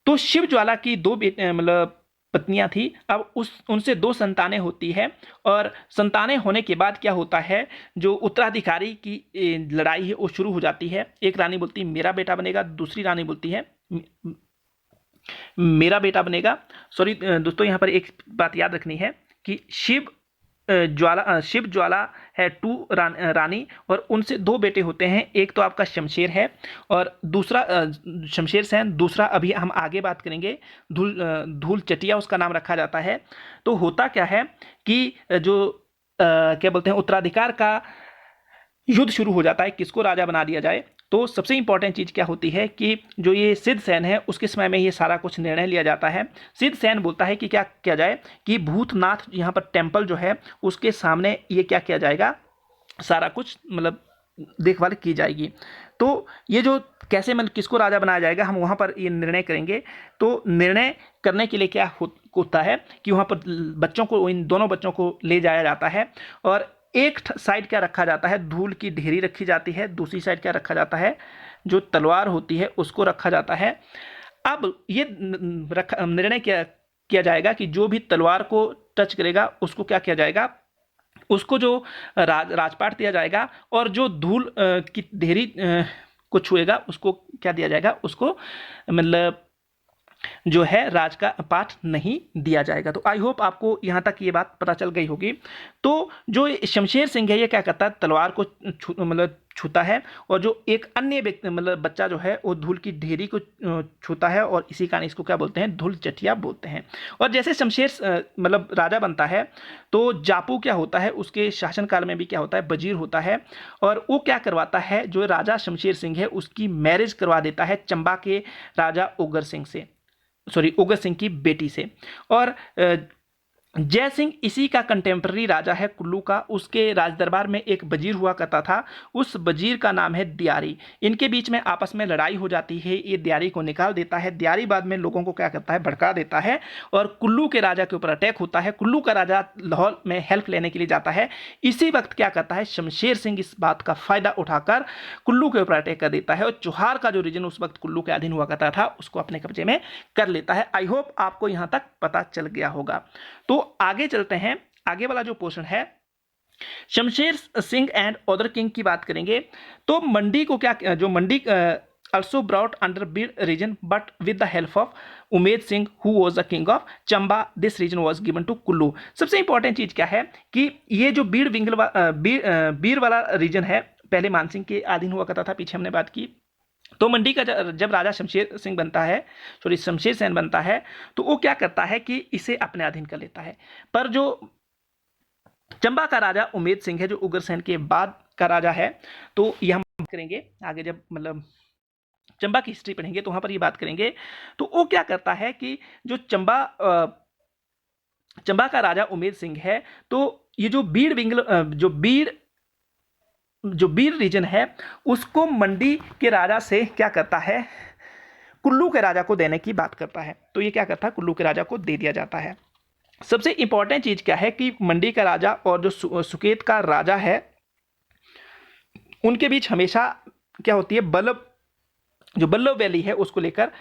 तो शिव ज्वाला की दो मतलब पत्नियां थी। अब उनसे दो संतानें होती है, और संतानें होने के बाद क्या होता है, जो उत्तराधिकारी की लड़ाई है वो शुरू हो जाती है। एक रानी बोलती है मेरा बेटा बनेगा, दूसरी रानी बोलती है मेरा बेटा बनेगा। सॉरी दोस्तों, यहाँ पर एक बात याद रखनी है कि शिव ज्वाला है टू रानी, और उनसे दो बेटे होते हैं। एक तो आपका शमशेर है, और दूसरा शमशेर सेन, दूसरा अभी हम आगे बात करेंगे धूल चटिया उसका नाम रखा जाता है। तो होता क्या है कि जो क्या बोलते हैं, उत्तराधिकार का युद्ध शुरू हो जाता है, किसको राजा बना दिया जाए। तो सबसे इंपॉर्टेंट चीज़ क्या होती है कि जो ये सिद्ध सेन है उसके समय में ये सारा कुछ निर्णय लिया जाता है। सिद्ध सेन बोलता है कि क्या किया जाए, कि भूतनाथ यहाँ पर टेम्पल जो है उसके सामने ये क्या किया जाएगा, सारा कुछ मतलब देखभाल की जाएगी। तो ये जो कैसे मतलब किसको राजा बनाया जाएगा, हम वहाँ पर ये निर्णय करेंगे। तो निर्णय करने के लिए क्या होता है कि वहाँ पर बच्चों को, इन दोनों बच्चों को ले जाया जाता है, और एक साइड क्या रखा जाता है, धूल की ढेरी रखी जाती है। दूसरी साइड क्या रखा जाता है, जो तलवार होती है उसको रखा जाता है। अब ये निर्णय किया जाएगा कि जो भी तलवार को टच करेगा उसको क्या किया जाएगा, उसको जो राजपाट दिया जाएगा, और जो धूल की ढेरी को छुएगा उसको क्या दिया जाएगा, उसको मतलब जो है राज का पाठ नहीं दिया जाएगा। तो आई होप आपको यहाँ तक ये बात पता चल गई होगी। तो जो शमशेर सिंह है ये क्या करता है, तलवार को मतलब छूता है, और जो एक अन्य व्यक्ति मतलब बच्चा जो है वो धूल की ढेरी को छूता है, और इसी कारण इसको क्या बोलते हैं, धूल चटिया बोलते हैं। और जैसे शमशेर मतलब राजा बनता है तो जापू क्या होता है, उसके शासनकाल में भी क्या होता है, वजीर होता है, और वो क्या करवाता है, जो राजा शमशेर सिंह है उसकी मैरिज करवा देता है चंबा के राजा उगर सिंह से, सॉरी उगर सिंह की बेटी से। और जय सिंह इसी का कंटेम्प्रेरी राजा है कुल्लू का। उसके राजदरबार में एक वजीर हुआ करता था, उस वजीर का नाम है दियारी। इनके बीच में आपस में लड़ाई हो जाती है, ये दियारी को निकाल देता है। दियारी बाद में लोगों को क्या करता है, भड़का देता है, और कुल्लू के राजा के ऊपर अटैक होता है। कुल्लू का राजा लाहौर में हेल्प लेने के लिए जाता है। इसी वक्त क्या करता है, शमशेर सिंह इस बात का फायदा उठाकर कुल्लू के ऊपर अटैक कर देता है, और चौहार का जो रीजन उस वक्त कुल्लू के अधीन हुआ करता था उसको अपने कब्जे में कर लेता है। आई होप आपको यहाँ तक पता चल गया होगा। तो आगे चलते हैं। आगे वाला जो पोर्शन है, Shamsher Singh and other king की बात करेंगे। तो मंडी को क्या, जो मंडी also brought under Beed region, but with the help of Umed Singh who was the king of Chamba, this region was given to Kullu. सबसे इंपॉर्टेंट चीज क्या है कि ये जो बीर वाला रीजन है पहले मानसिंह के अधीन हुआ करता था, पीछे हमने बात की। तो मंडी का जब राजा शमशेर सिंह बनता है, सॉरी शमशेर सेन बनता है, तो वो क्या करता है कि इसे अपने अधीन कर लेता है। पर जो चंबा का राजा उमेद सिंह है, जो उग्रसेन के बाद का राजा है, तो ये हम करेंगे आगे, जब मतलब चंबा की हिस्ट्री पढ़ेंगे तो वहां पर ये बात करेंगे। तो वो क्या करता है कि जो चंबा का राजा उमेद सिंह है, तो ये जो बीर रीजन है उसको मंडी के राजा से क्या करता है, कुल्लू के राजा को देने की बात करता है। तो ये क्या करता है, कुल्लू के राजा को दे दिया जाता है। सबसे इंपॉर्टेंट चीज क्या है कि मंडी का राजा और जो सुकेत का राजा है उनके बीच हमेशा क्या होती है, बल्लभ वैली है उसको लेकर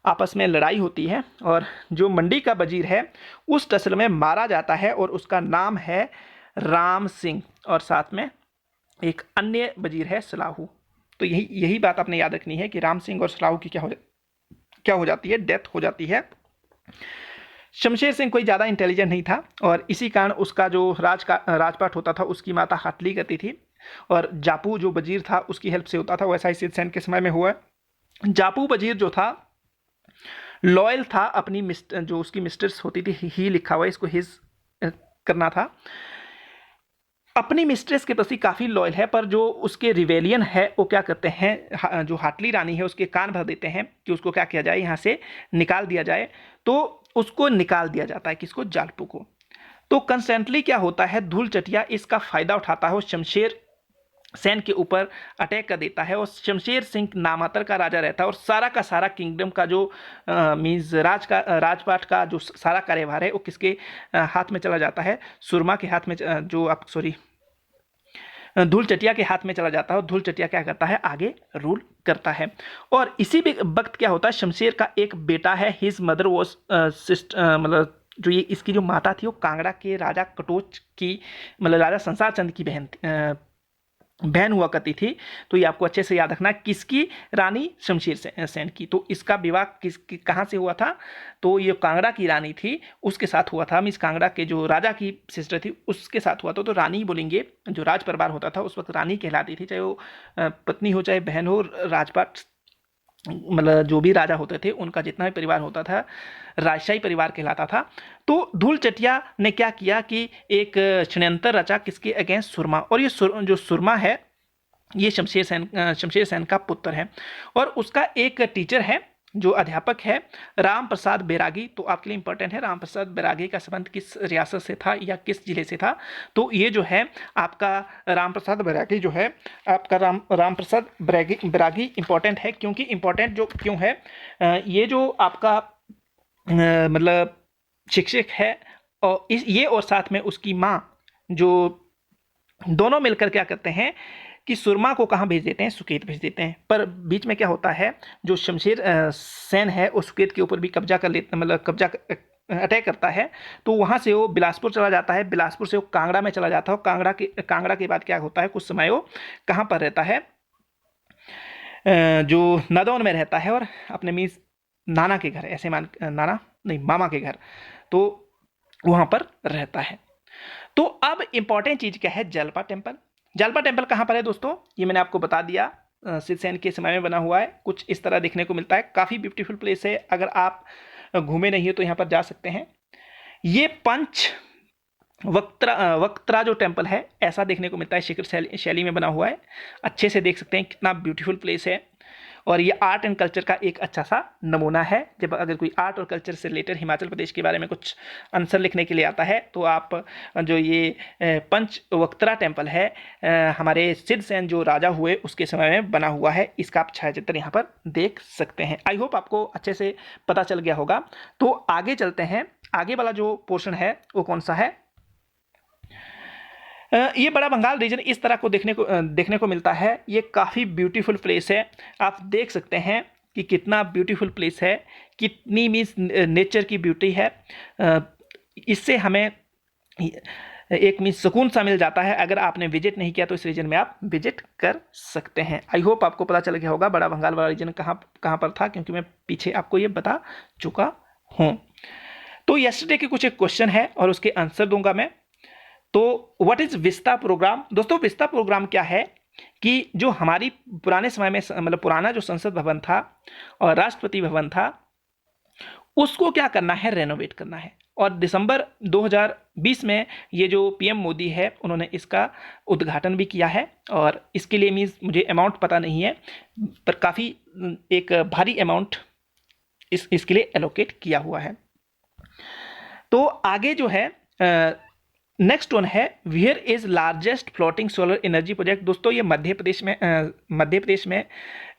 आपस में लड़ाई होती है, और जो मंडी का वजीर है उस टसल में मारा जाता है, और उसका नाम है राम सिंह, और साथ में एक अन्य वजीर है सलाहू। तो यही बात आपने याद रखनी है कि राम सिंह और सलाहू की क्या हो जाती है, डेथ हो जाती है। शमशेर सिंह कोई ज़्यादा इंटेलिजेंट नहीं था और इसी कारण उसका जो राजपाट होता था उसकी माता हाटली करती थी और जापू जो वजीर था उसकी हेल्प से होता था। वैसा ही सिद्ध सेन के समय में हुआ है। जापू वजीर जो था लॉयल था अपनी जो उसकी मिस्ट्रेस होती थी, ही लिखा हुआ है, इसको हिज करना था, अपनी मिस्ट्रेस के प्रति काफ़ी लॉयल है। पर जो उसके रिवेलियन है वो क्या करते हैं, जो हाटली रानी है उसके कान भर देते हैं कि उसको क्या किया जाए, यहाँ से निकाल दिया जाए। तो उसको निकाल दिया जाता है, किसको, जालपू को। तो कंस्टेंटली क्या होता है, धूल चटिया इसका फायदा उठाता है और शमशेर सेन के ऊपर अटैक कर देता है और शमशेर सिंह नामात्र का राजा रहता है और सारा का सारा किंगडम का जो मीन्स राजपाट का जो सारा कार्यभार है वो किसके हाथ में चला जाता है, सुरमा के हाथ में, जो आप सॉरी धूल चटिया के हाथ में चला जाता है। और धूल चटिया क्या करता है, आगे रूल करता है। और इसी वक्त क्या होता है, शमशेर का एक बेटा है, हिज मदर वॉज सिस्टर, मतलब जो ये इसकी जो माता थी वो कांगड़ा के राजा कटोच की, मतलब राजा संसार चंद की बहन हुआ करती थी। तो ये आपको अच्छे से याद रखना, किसकी, रानी शमशेर सेन की। तो इसका विवाह कहाँ से हुआ था, तो ये कांगड़ा की रानी थी उसके साथ हुआ था, मीन्स कांगड़ा के जो राजा की सिस्टर थी उसके साथ हुआ था। तो रानी ही बोलेंगे, जो राज परिवार होता था उस वक्त रानी कहलाती थी, चाहे वो पत्नी हो चाहे बहन हो। राजपाट मतलब जो भी राजा होते थे उनका जितना भी परिवार होता था राजशाही परिवार कहलाता था। तो धूल चटिया ने क्या किया कि एक षड्यंत्र रचा किसके अगेंस्ट, सुरमा। और ये जो सुरमा है ये शमशेर सेन का पुत्र है और उसका एक टीचर है जो अध्यापक है, राम प्रसाद बैरागी। तो आपके लिए इंपॉर्टेंट है, राम प्रसाद बैरागी का संबंध किस रियासत से था या किस जिले से था। तो ये जो है आपका राम प्रसाद बैरागी जो है आपका राम प्रसाद बैरागी इंपॉर्टेंट है। क्योंकि इंपॉर्टेंट जो क्यों है, ये जो आपका मतलब शिक्षक है और ये और साथ में उसकी माँ, जो दोनों मिलकर क्या करते हैं कि सुरमा को कहाँ भेज देते हैं, सुकेत भेज देते हैं। पर बीच में क्या होता है, जो शमशेर सेन है उस सुकेत के ऊपर भी कब्जा कर लेते, मतलब कब्जा अटैक करता है। तो वहाँ से वो बिलासपुर चला जाता है, बिलासपुर से वो कांगड़ा में चला जाता है। कांगड़ा के बाद क्या होता है, कुछ समय वो कहाँ पर रहता है, जो नदौन में रहता है और अपने मीन्स नाना के घर, ऐसे नाना नहीं मामा के घर, तो वहाँ पर रहता है। तो अब इंपॉर्टेंट चीज़ क्या है, जालपा टेम्पल। जालपा टेम्पल कहाँ पर है दोस्तों, ये मैंने आपको बता दिया, सिद्ध सेन के समय में बना हुआ है। कुछ इस तरह देखने को मिलता है, काफ़ी ब्यूटीफुल प्लेस है। अगर आप घूमे नहीं हो तो यहाँ पर जा सकते हैं। ये पंच वक्त्रा जो टेम्पल है ऐसा देखने को मिलता है, शिखर शैली में बना हुआ है। अच्छे से देख सकते हैं कितना ब्यूटीफुल प्लेस है। और ये आर्ट एंड कल्चर का एक अच्छा सा नमूना है। जब अगर कोई आर्ट और कल्चर से रिलेटेड हिमाचल प्रदेश के बारे में कुछ आंसर लिखने के लिए आता है तो आप जो ये पंचवक्त्रा टेम्पल है, हमारे सिद्ध सेन जो राजा हुए उसके समय में बना हुआ है, इसका आप छायाचित्र यहाँ पर देख सकते हैं। आई होप आपको अच्छे से पता चल गया होगा। तो आगे चलते हैं, आगे वाला जो पोर्शन है वो कौन सा है, ये बड़ा बंगाल रीजन इस तरह को देखने को मिलता है। ये काफ़ी ब्यूटीफुल प्लेस है, आप देख सकते हैं कि कितना ब्यूटीफुल प्लेस है, कितनी मीन्स नेचर की ब्यूटी है। इससे हमें एक मीन्स सुकून सा मिल जाता है। अगर आपने विजिट नहीं किया तो इस रीजन में आप विजिट कर सकते हैं। आई होप आपको पता चल गया होगा बड़ा बंगाल वाला रीजन कहाँ पर था, क्योंकि मैं पीछे आपको ये बता चुका हूँ। तो यस्टरडे के कुछ एक क्वेश्चन है और उसके आंसर दूंगा मैं। तो व्हाट इज विस्ता प्रोग्राम। दोस्तों विस्ता प्रोग्राम क्या है कि जो हमारी पुराने समय में मतलब पुराना जो संसद भवन था और राष्ट्रपति भवन था उसको क्या करना है, रेनोवेट करना है। और दिसंबर 2020 में ये जो पीएम मोदी है उन्होंने इसका उद्घाटन भी किया है। और इसके लिए मीन्स मुझे अमाउंट पता नहीं है, पर काफ़ी एक भारी अमाउंट इसके लिए एलोकेट किया हुआ है। तो आगे जो है नेक्स्ट वन है, where is largest floating solar energy project. दोस्तों ये मध्य प्रदेश में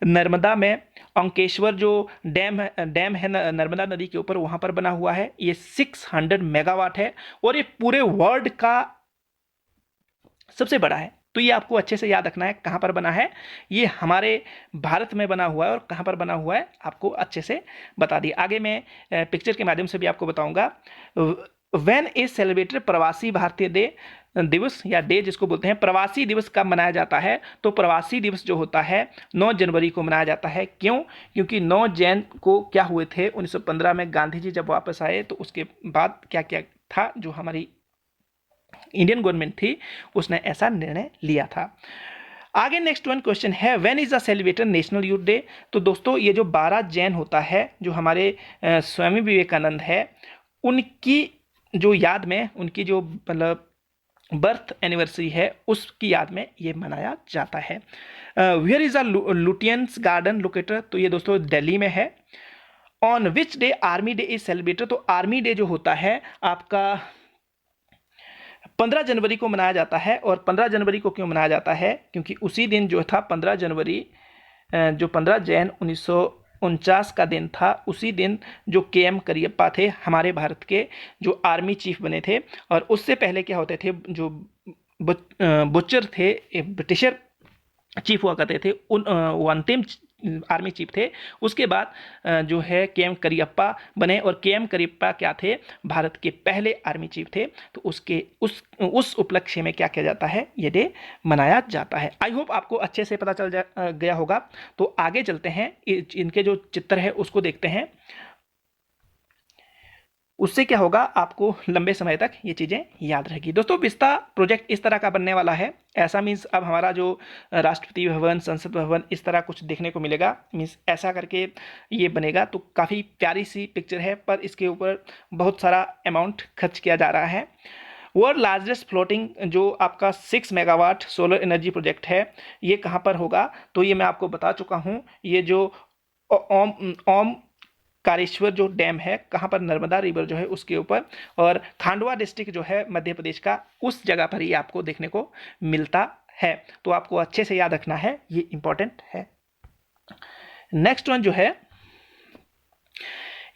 नर्मदा में अंकेश्वर जो डैम है नर्मदा नदी के ऊपर, वहाँ पर बना हुआ है। ये 600 मेगावाट है और ये पूरे वर्ल्ड का सबसे बड़ा है। तो ये आपको अच्छे से याद रखना है कहाँ पर बना है, ये हमारे भारत में बना हुआ है और कहाँ पर बना हुआ है आपको अच्छे से बता दिया। आगे मैं पिक्चर के माध्यम से भी आपको बताऊंगा। व्हेन इज सेलिब्रेटेड प्रवासी भारतीय डे। दिवस या डे जिसको बोलते हैं, प्रवासी दिवस कब मनाया जाता है? तो प्रवासी दिवस जो होता है 9 जनवरी को मनाया जाता है। क्यों? क्योंकि 9 जैन को क्या हुए थे 1915 में गांधी जी जब वापस आए तो उसके बाद क्या क्या था, जो हमारी इंडियन गवर्नमेंट थी उसने ऐसा निर्णय लिया था। आगे नेक्स्ट वन क्वेश्चन है, when is the celebrated national youth day? तो दोस्तों ये जो 12 जैन होता है, जो हमारे स्वामी विवेकानंद है, उनकी जो याद में, उनकी जो मतलब बर्थ एनिवर्सरी है उसकी याद में ये मनाया जाता है। Where is a Lutyens garden located? तो ये दोस्तों दिल्ली में है। On which day army day is celebrated? तो आर्मी डे जो होता है आपका 15 जनवरी को मनाया जाता है। और 15 जनवरी को क्यों मनाया जाता है? क्योंकि उसी दिन जो था 15 जनवरी, जो 15 जैन 1949 का दिन था, उसी दिन जो KM करियप्पा थे हमारे भारत के जो आर्मी चीफ बने थे। और उससे पहले क्या होते थे, जो बुचर थे, ब्रिटिशर चीफ हुआ करते थे, वो अंतिम आर्मी चीफ थे। उसके बाद जो है KM करियप्पा बने, और KM करियप्पा क्या थे, भारत के पहले आर्मी चीफ थे। तो उसके उस उपलक्ष्य में क्या किया जाता है, ये डे मनाया जाता है। आई होप आपको अच्छे से पता चल गया होगा। तो आगे चलते हैं, इनके जो चित्र है उसको देखते हैं। उससे क्या होगा, आपको लंबे समय तक ये चीज़ें याद रहेगी। दोस्तों विस्ता प्रोजेक्ट इस तरह का बनने वाला है। ऐसा मीन्स अब हमारा जो राष्ट्रपति भवन, संसद भवन, इस तरह कुछ देखने को मिलेगा। मीन्स ऐसा करके ये बनेगा। तो काफ़ी प्यारी सी पिक्चर है, पर इसके ऊपर बहुत सारा अमाउंट खर्च किया जा रहा है। वर्ल्ड लार्जेस्ट फ्लोटिंग जो आपका 6 मेगावाट सोलर एनर्जी प्रोजेक्ट है, ये कहाँ पर होगा? तो ये मैं आपको बता चुका हूँ। ये जो ओम कारेश्वर जो डैम है, कहाँ पर, नर्मदा रिवर जो है उसके ऊपर, और खांडवा डिस्ट्रिक्ट जो है मध्य प्रदेश का, उस जगह पर ही आपको देखने को मिलता है। तो आपको अच्छे से याद रखना है, ये इंपॉर्टेंट है। नेक्स्ट वन जो है,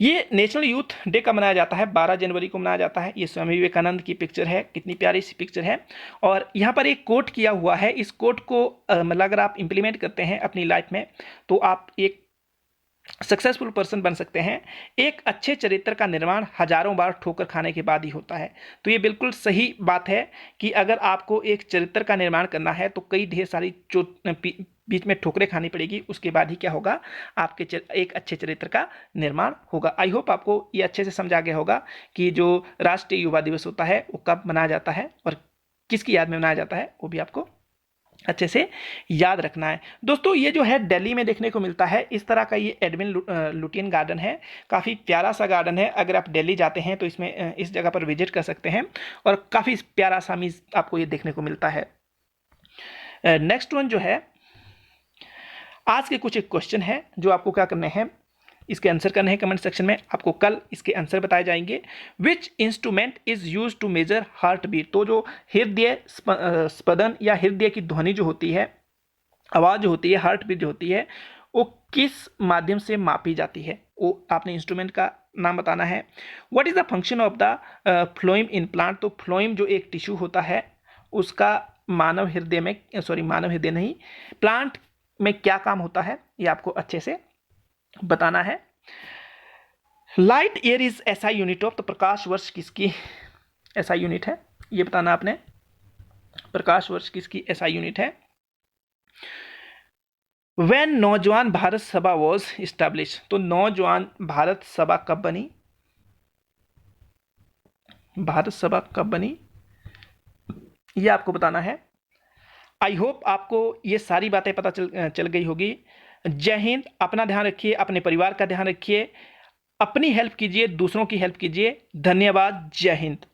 ये नेशनल यूथ डे का मनाया जाता है, 12 जनवरी को मनाया जाता है। ये स्वामी विवेकानंद की पिक्चर है, कितनी प्यारी सी पिक्चर है। और यहाँ पर एक कोट किया हुआ है। इस कोट को मतलब अगर आप इंप्लीमेंट करते हैं अपनी लाइफ में, तो आप एक सक्सेसफुल पर्सन बन सकते हैं। एक अच्छे चरित्र का निर्माण हजारों बार ठोकर खाने के बाद ही होता है। तो ये बिल्कुल सही बात है कि अगर आपको एक चरित्र का निर्माण करना है तो कई ढेर सारी बीच में ठोकरें खानी पड़ेगी, उसके बाद ही क्या होगा, आपके एक अच्छे चरित्र का निर्माण होगा। आई होप आपको ये अच्छे से समझा गया होगा कि जो राष्ट्रीय युवा दिवस होता है वो कब मनाया जाता है और किसकी याद में मनाया जाता है, वो भी आपको अच्छे से याद रखना है। दोस्तों ये जो है दिल्ली में देखने को मिलता है, इस तरह का ये एडमिन लुटियन गार्डन है। काफ़ी प्यारा सा गार्डन है। अगर आप दिल्ली जाते हैं तो इसमें इस जगह पर विजिट कर सकते हैं, और काफ़ी प्यारा सा मीज आपको ये देखने को मिलता है। नेक्स्ट वन जो है, आज के कुछ एक क्वेश्चन है जो आपको क्या करने हैं, इसके आंसर करने हैं कमेंट सेक्शन में। आपको कल इसके आंसर बताए जाएंगे। Which instrument is use to measure heart beat? तो जो हृदय स्पंदन या हृदय की ध्वनि जो होती है, आवाज़ जो होती है, हार्ट बीट जो होती है, वो किस माध्यम से मापी जाती है? वो आपने इंस्ट्रूमेंट का नाम बताना है। What is the function of the phloem in plant? तो फ्लोएम जो एक टिश्यू होता है, उसका मानव हृदय में, मानव हृदय नहीं, प्लांट में क्या काम होता है, ये आपको अच्छे से बताना है। Light year is SI unit of, तो प्रकाश वर्ष किसकी SI यूनिट है, ये बताना आपने। प्रकाश वर्ष किसकी SI यूनिट है। व्हेन नौजवान भारत सभा वॉज इस्टेब्लिश? तो नौजवान भारत सभा कब बनी? भारत सभा कब बनी, ये आपको बताना है। आई होप आपको ये सारी बातें पता चल गई होगी। जय हिंद। अपना ध्यान रखिए, अपने परिवार का ध्यान रखिए, अपनी हेल्प कीजिए, दूसरों की हेल्प कीजिए। धन्यवाद। जय हिंद।